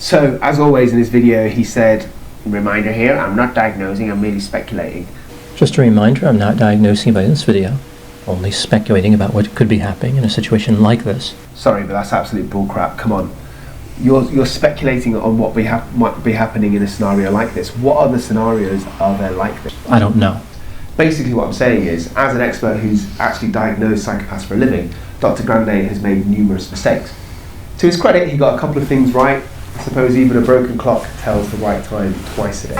So, as always in this video, he said, reminder here, I'm not diagnosing, I'm merely speculating. Just a reminder, I'm not diagnosing by this video, only speculating about what could be happening in a situation like this. Sorry, but that's absolute bullcrap. Come on. You're speculating on what might be happening in a scenario like this. What other scenarios are there like this? I don't know. Basically what I'm saying is, as an expert who's actually diagnosed psychopaths for a living, Dr. Grande has made numerous mistakes. To his credit, he got a couple of things right. I suppose even a broken clock tells the right time twice a day.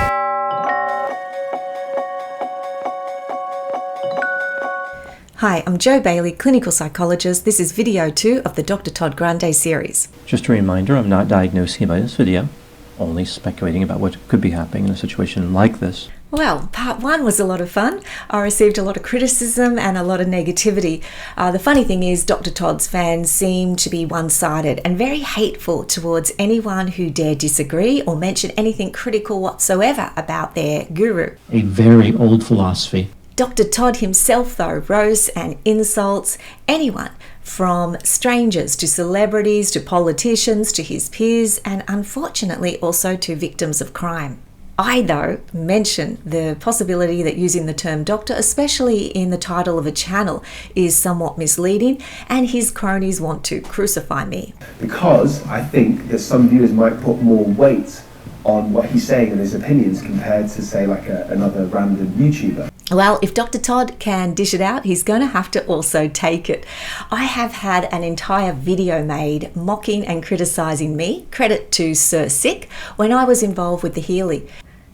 Hi, I'm Jo Bailey, clinical psychologist. This is video 2 of the Dr. Todd Grande series. Just a reminder, I'm not diagnosing by this video, only speculating about what could be happening in a situation like this. Well, part 1 was a lot of fun. I received a lot of criticism and a lot of negativity. The funny thing is, Dr. Todd's fans seem to be one-sided and very hateful towards anyone who dare disagree or mention anything critical whatsoever about their guru. A very old philosophy. Dr. Todd himself, though, roasts and insults anyone from strangers to celebrities to politicians to his peers and unfortunately also to victims of crime. I, though, mention the possibility that using the term doctor, especially in the title of a channel, is somewhat misleading, and his cronies want to crucify me. Because I think that some viewers might put more weight on what he's saying and his opinions compared to, say, like another random YouTuber. Well, if Dr. Todd can dish it out, he's going to have to also take it. I have had an entire video made mocking and criticising me, credit to Sir Sick, when I was involved with the Healy.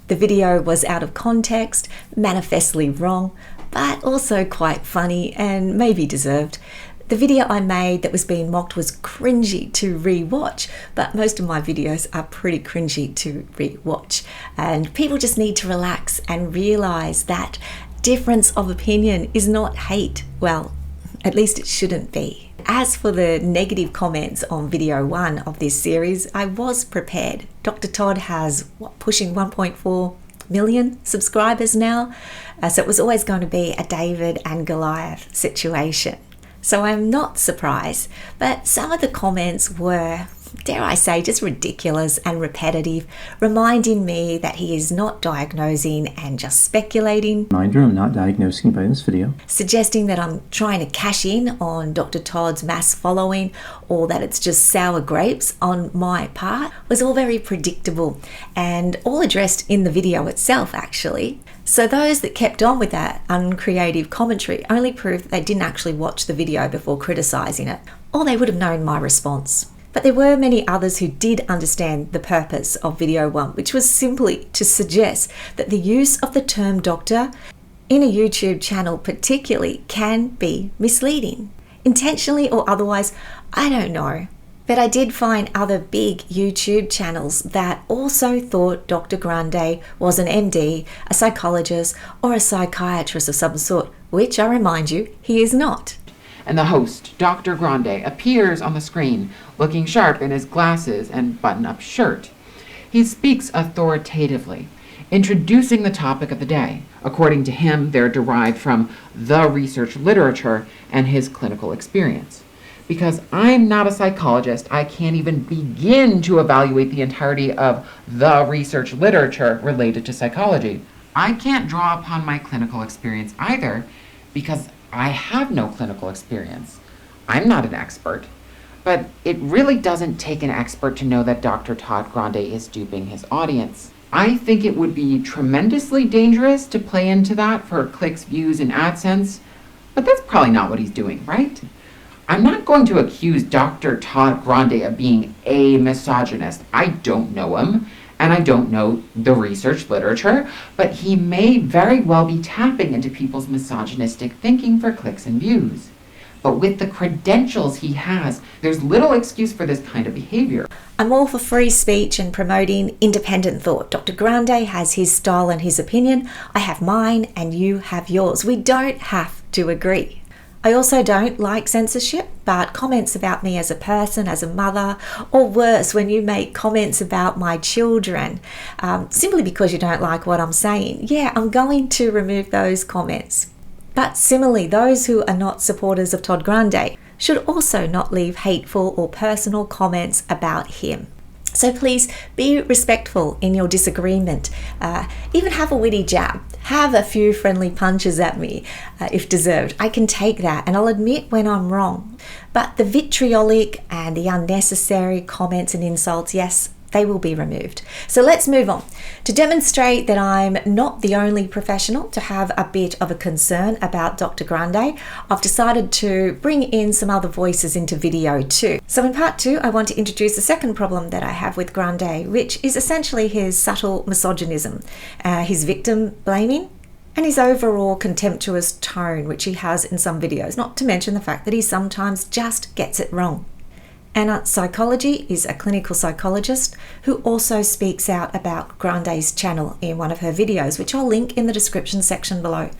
The video was out of context, manifestly wrong, but also quite funny and maybe deserved. The video I made that was being mocked was cringy to re-watch, but most of my videos are pretty cringy to re-watch. And people just need to relax and realise that difference of opinion is not hate. Well, at least it shouldn't be. As for the negative comments on video 1 of this series, I was prepared. Dr. Todd has, pushing 1.4 million subscribers now, so it was always going to be a David and Goliath situation. So I'm not surprised, but some of the comments were, dare I say, just ridiculous and repetitive, reminding me that he is not diagnosing and just speculating. Reminder, I'm not diagnosing by this video. Suggesting that I'm trying to cash in on Dr. Todd's mass following or that it's just sour grapes on my part was all very predictable and all addressed in the video itself, actually. So those that kept on with that uncreative commentary only proved that they didn't actually watch the video before criticising it, or they would have known my response. But there were many others who did understand the purpose of video 1, which was simply to suggest that the use of the term doctor in a YouTube channel particularly can be misleading. Intentionally or otherwise, I don't know. But I did find other big YouTube channels that also thought Dr. Grande was an MD, a psychologist, or a psychiatrist of some sort, which I remind you, he is not. And the host, Dr. Grande, appears on the screen, looking sharp in his glasses and button-up shirt. He speaks authoritatively, introducing the topic of the day. According to him, they're derived from the research literature and his clinical experience. Because I'm not a psychologist, I can't even begin to evaluate the entirety of the research literature related to psychology. I can't draw upon my clinical experience either, because I have no clinical experience. I'm not an expert, but it really doesn't take an expert to know that Dr. Todd Grande is duping his audience. I think it would be tremendously dangerous to play into that for clicks, views, and AdSense, but that's probably not what he's doing, right? I'm not going to accuse Dr. Todd Grande of being a misogynist. I don't know him, and I don't know the research literature, but he may very well be tapping into people's misogynistic thinking for clicks and views. But with the credentials he has, there's little excuse for this kind of behavior. I'm all for free speech and promoting independent thought. Dr. Grande has his style and his opinion. I have mine and you have yours. We don't have to agree. I also don't like censorship, but comments about me as a person, as a mother, or worse, when you make comments about my children, simply because you don't like what I'm saying, yeah, I'm going to remove those comments. But similarly, those who are not supporters of Todd Grande should also not leave hateful or personal comments about him. So please be respectful in your disagreement. Even have a witty jab. Have a few friendly punches at me if deserved. I can take that, and I'll admit when I'm wrong. But the vitriolic and the unnecessary comments and insults, yes, they will be removed. So let's move on. To demonstrate that I'm not the only professional to have a bit of a concern about Dr. Grande, I've decided to bring in some other voices into video too. So in part 2, I want to introduce the second problem that I have with Grande, which is essentially his subtle misogynism, his victim blaming, and his overall contemptuous tone, which he has in some videos, not to mention the fact that he sometimes just gets it wrong. Anna Psychology is a clinical psychologist who also speaks out about Grande's channel in one of her videos, which I'll link in the description section below.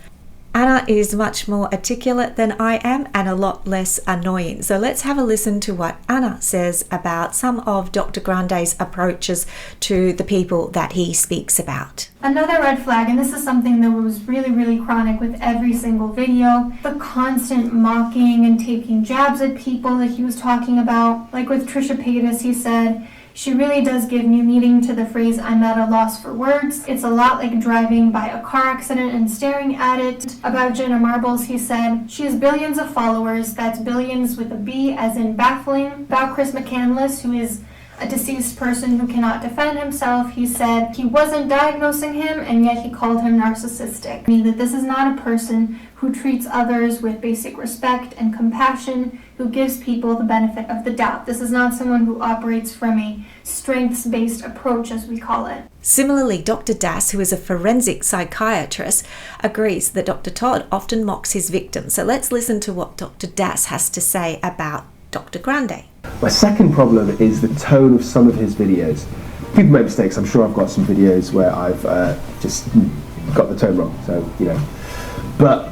Anna is much more articulate than I am and a lot less annoying. So let's have a listen to what Anna says about some of Dr. Grande's approaches to the people that he speaks about. Another red flag, and this is something that was really chronic with every single video, the constant mocking and taking jabs at people that he was talking about. Like with Trisha Paytas, he said, "She really does give new meaning to the phrase, I'm at a loss for words. It's a lot like driving by a car accident and staring at it." About Jenna Marbles, he said, "She has billions of followers, that's billions with a B as in baffling." About Chris McCandless, who is a deceased person who cannot defend himself, he said he wasn't diagnosing him and yet he called him narcissistic. I mean that this is not a person who treats others with basic respect and compassion, who gives people the benefit of the doubt. This is not someone who operates from a strengths-based approach, as we call it. Similarly, Dr. Das, who is a forensic psychiatrist, agrees that Dr. Todd often mocks his victims. So let's listen to what Dr. Das has to say about Dr. Grande. My second problem is the tone of some of his videos. People make mistakes. I'm sure I've got some videos where I've just got the tone wrong. So, but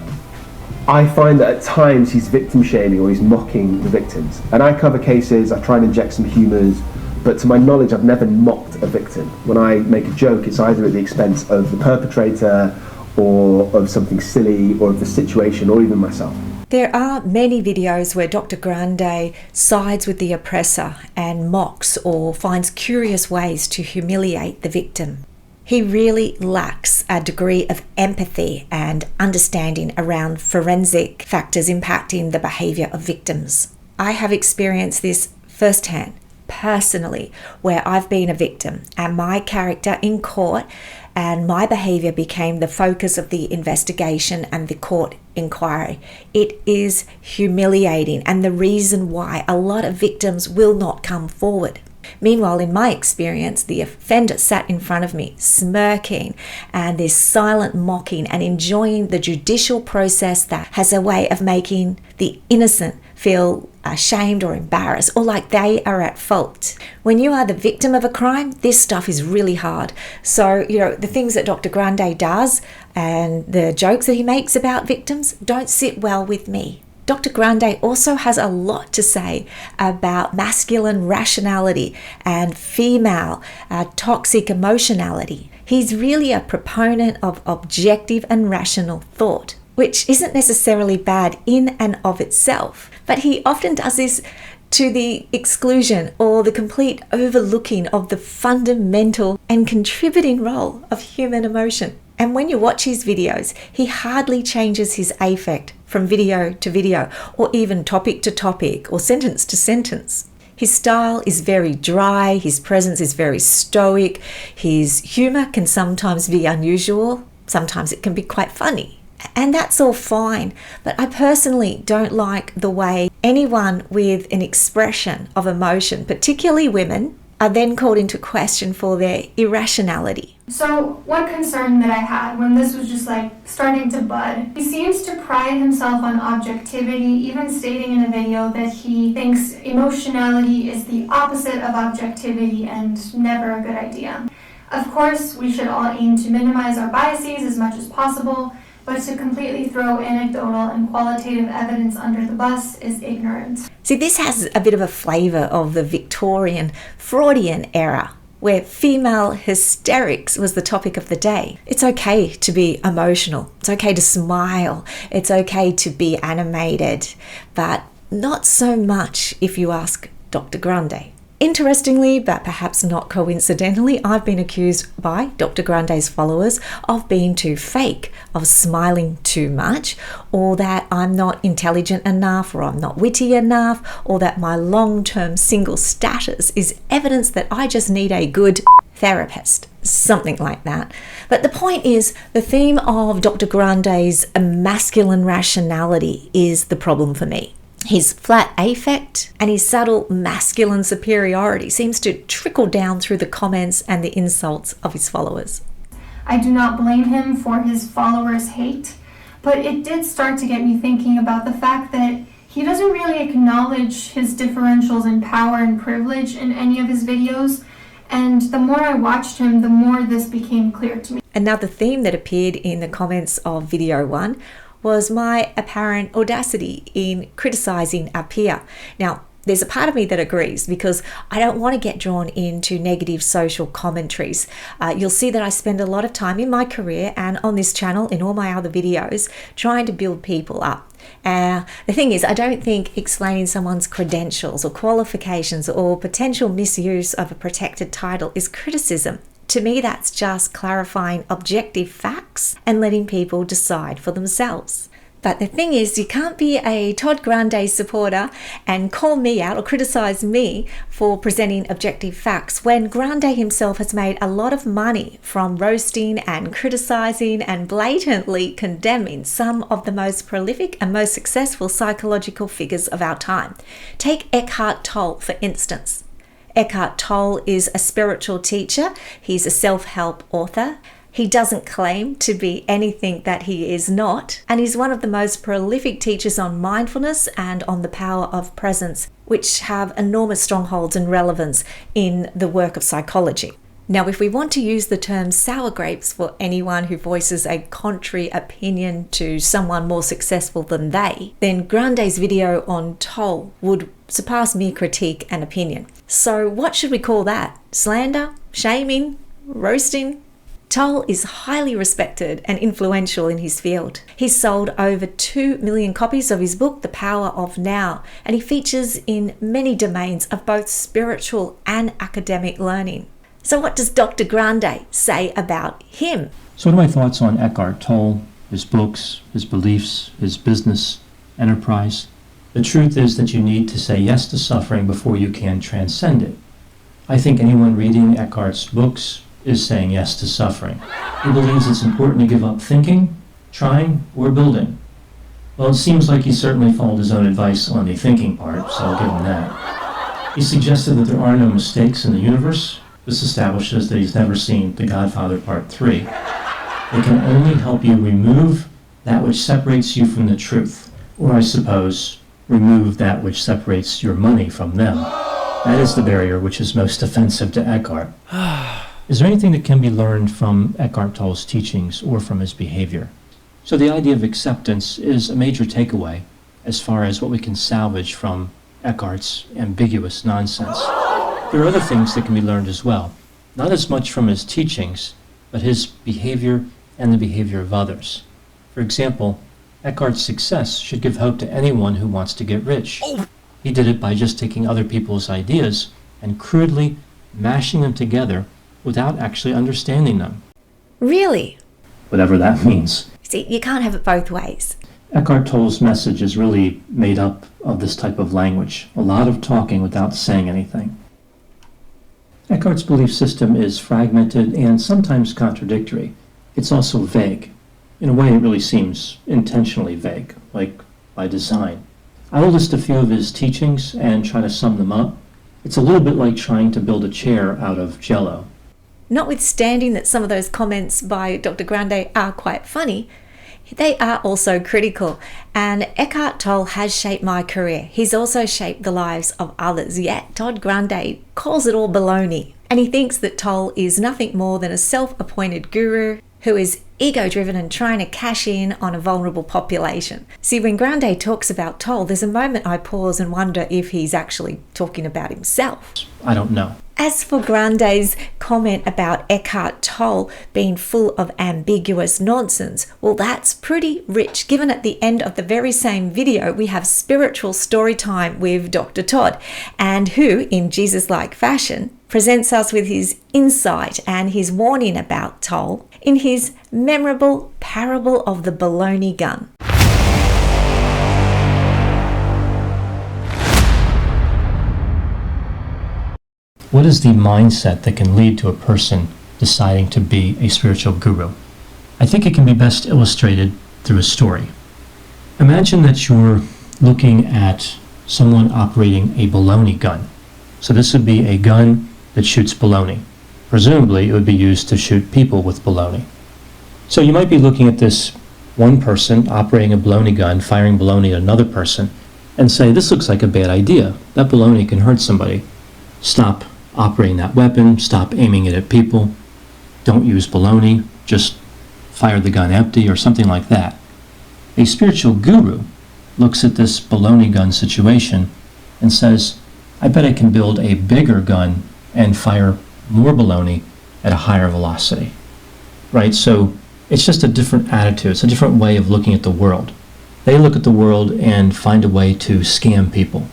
I find that at times he's victim shaming or he's mocking the victims. And I cover cases, I try and inject some humours, but to my knowledge I've never mocked a victim. When I make a joke, it's either at the expense of the perpetrator or of something silly or of the situation or even myself. There are many videos where Dr. Grande sides with the oppressor and mocks or finds curious ways to humiliate the victim. He really lacks a degree of empathy and understanding around forensic factors impacting the behaviour of victims. I have experienced this firsthand, personally, where I've been a victim and my character in court and my behaviour became the focus of the investigation and the court inquiry. It is humiliating and the reason why a lot of victims will not come forward. Meanwhile, in my experience, the offender sat in front of me smirking and this silent mocking and enjoying the judicial process that has a way of making the innocent feel ashamed or embarrassed or like they are at fault. When you are the victim of a crime, this stuff is really hard. So, the things that Dr. Grande does and the jokes that he makes about victims don't sit well with me. Dr. Grande also has a lot to say about masculine rationality and female toxic emotionality. He's really a proponent of objective and rational thought, which isn't necessarily bad in and of itself, but he often does this to the exclusion or the complete overlooking of the fundamental and contributing role of human emotion. And when you watch his videos, he hardly changes his affect from video to video, or even topic to topic, or sentence to sentence. His style is very dry, his presence is very stoic, his humour can sometimes be unusual, sometimes it can be quite funny. And that's all fine, but I personally don't like the way anyone with an expression of emotion, particularly women, are then called into question for their irrationality. So one concern that I had when this was just starting to bud, he seems to pride himself on objectivity, even stating in a video that he thinks emotionality is the opposite of objectivity and never a good idea. Of course, we should all aim to minimize our biases as much as possible, but to completely throw anecdotal and qualitative evidence under the bus is ignorant. See, this has a bit of a flavour of the Victorian Freudian era, where female hysterics was the topic of the day. It's okay to be emotional, it's okay to smile, it's okay to be animated, but not so much if you ask Dr. Grande. Interestingly, but perhaps not coincidentally, I've been accused by Dr. Grande's followers of being too fake, of smiling too much, or that I'm not intelligent enough, or I'm not witty enough, or that my long-term single status is evidence that I just need a good therapist. Something like that. But the point is, the theme of Dr. Grande's masculine rationality is the problem for me. His flat affect and his subtle masculine superiority seems to trickle down through the comments and the insults of his followers. I do not blame him for his followers' hate, but it did start to get me thinking about the fact that he doesn't really acknowledge his differentials in power and privilege in any of his videos, and the more I watched him, the more this became clear to me. Another theme that appeared in the comments of video 1 was my apparent audacity in criticizing a peer. Now, there's a part of me that agrees because I don't want to get drawn into negative social commentaries. You'll see that I spend a lot of time in my career and on this channel, in all my other videos, trying to build people up. The thing is, I don't think explaining someone's credentials or qualifications or potential misuse of a protected title is criticism. To me, that's just clarifying objective facts and letting people decide for themselves. But the thing is, you can't be a Todd Grande supporter and call me out or criticize me for presenting objective facts when Grande himself has made a lot of money from roasting and criticizing and blatantly condemning some of the most prolific and most successful psychological figures of our time. Take Eckhart Tolle, for instance. Eckhart Tolle is a spiritual teacher. He's a self-help author. He doesn't claim to be anything that he is not, and he's one of the most prolific teachers on mindfulness and on the power of presence, which have enormous strongholds and relevance in the work of psychology. Now, if we want to use the term sour grapes for anyone who voices a contrary opinion to someone more successful than they, then Grande's video on Tolle would surpass mere critique and opinion. So what should we call that? Slander? Shaming? Roasting? Tolle is highly respected and influential in his field. He's sold over 2 million copies of his book, The Power of Now, and he features in many domains of both spiritual and academic learning. So what does Dr. Grande say about him? So what are my thoughts on Eckhart Tolle, his books, his beliefs, his business enterprise? The truth is that you need to say yes to suffering before you can transcend it. I think anyone reading Eckhart's books is saying yes to suffering. He believes it's important to give up thinking, trying, or building. Well, it seems like he certainly followed his own advice on the thinking part, so I'll give him that. He suggested that there are no mistakes in the universe. This establishes that he's never seen The Godfather Part 3. It can only help you remove that which separates you from the truth, or I suppose, remove that which separates your money from them. That is the barrier which is most offensive to Eckhart. Is there anything that can be learned from Eckhart Tolle's teachings or from his behavior? So the idea of acceptance is a major takeaway as far as what we can salvage from Eckhart's ambiguous nonsense. There are other things that can be learned as well, not as much from his teachings, but his behavior and the behavior of others. For example, Eckhart's success should give hope to anyone who wants to get rich. He did it by just taking other people's ideas and crudely mashing them together without actually understanding them. Really? Whatever that means. See, you can't have it both ways. Eckhart Tolle's message is really made up of this type of language, a lot of talking without saying anything. Eckhart's belief system is fragmented and sometimes contradictory. It's also vague. In a way, it really seems intentionally vague, like by design. I will list a few of his teachings and try to sum them up. It's a little bit like trying to build a chair out of Jell-O. Notwithstanding that some of those comments by Dr. Grande are quite funny, they are also critical, and Eckhart Tolle has shaped my career. He's also shaped the lives of others, yet Todd Grande calls it all baloney, and he thinks that Tolle is nothing more than a self-appointed guru who is ego-driven and trying to cash in on a vulnerable population. See, when Grande talks about Toll, there's a moment I pause and wonder if he's actually talking about himself. I don't know. As for Grande's comment about Eckhart Tolle being full of ambiguous nonsense, well, that's pretty rich, given at the end of the very same video we have spiritual story time with Dr. Todd, and who, in Jesus-like fashion, presents us with his insight and his warning about Toll in his memorable parable of the baloney gun. What is the mindset that can lead to a person deciding to be a spiritual guru? I think it can be best illustrated through a story. Imagine that you're looking at someone operating a baloney gun. So this would be a gun that shoots baloney. Presumably, it would be used to shoot people with baloney. So you might be looking at this one person operating a baloney gun, firing baloney at another person, and say, this looks like a bad idea. That baloney can hurt somebody. Stop operating that weapon, stop aiming it at people, don't use baloney, just fire the gun empty or something like that. A spiritual guru looks at this baloney gun situation and says, I bet I can build a bigger gun and fire more baloney at a higher velocity. Right? So it's just a different attitude. It's a different way of looking at the world. They look at the world and find a way to scam people.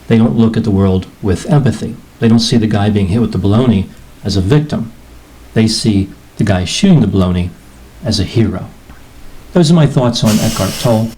They don't look at the world with empathy. They don't see the guy being hit with the baloney as a victim. They see the guy shooting the baloney as a hero. Those are my thoughts on Eckhart Tolle.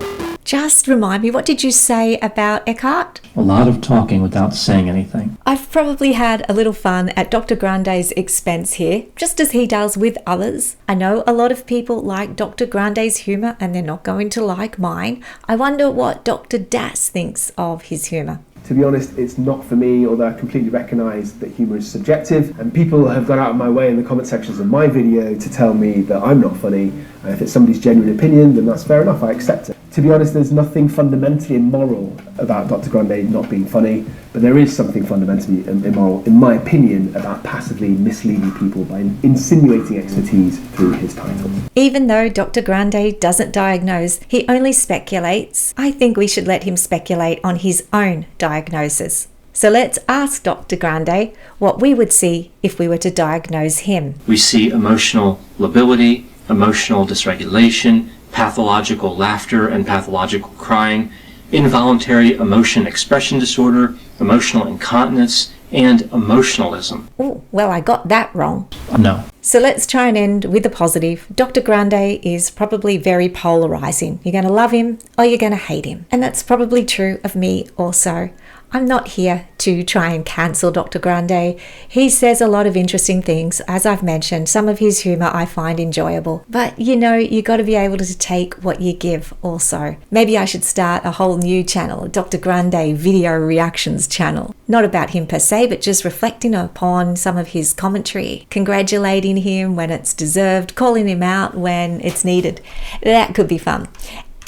Just remind me, what did you say about Eckhart? A lot of talking without saying anything. I've probably had a little fun at Dr. Grande's expense here, just as he does with others. I know a lot of people like Dr. Grande's humour and they're not going to like mine. I wonder what Dr. Das thinks of his humour. To be honest, it's not for me, although I completely recognise that humour is subjective, and people have gone out of my way in the comment sections of my video to tell me that I'm not funny, and if it's somebody's genuine opinion, then that's fair enough, I accept it. To be honest, there's nothing fundamentally immoral about Dr. Grande not being funny, but there is something fundamentally immoral, in my opinion, about passively misleading people by insinuating expertise through his title. Even though Dr. Grande doesn't diagnose, he only speculates. I think we should let him speculate on his own diagnosis. So let's ask Dr. Grande what we would see if we were to diagnose him. We see emotional lability, emotional dysregulation, pathological laughter and pathological crying, involuntary emotion expression disorder, emotional incontinence, and emotionalism. Oh, well, I got that wrong. No. So let's try and end with a positive. Dr. Grande is probably very polarizing. You're going to love him or you're going to hate him. And that's probably true of me also. I'm not here to try and cancel Dr. Grande. He says a lot of interesting things. As I've mentioned, some of his humour I find enjoyable. But you know, you got to be able to take what you give also. Maybe I should start a whole new channel, a Dr. Grande video reactions channel. Not about him per se, but just reflecting upon some of his commentary, congratulating him when it's deserved, calling him out when it's needed. That could be fun.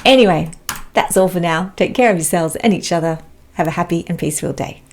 Anyway, that's all for now. Take care of yourselves and each other. Have a happy and peaceful day.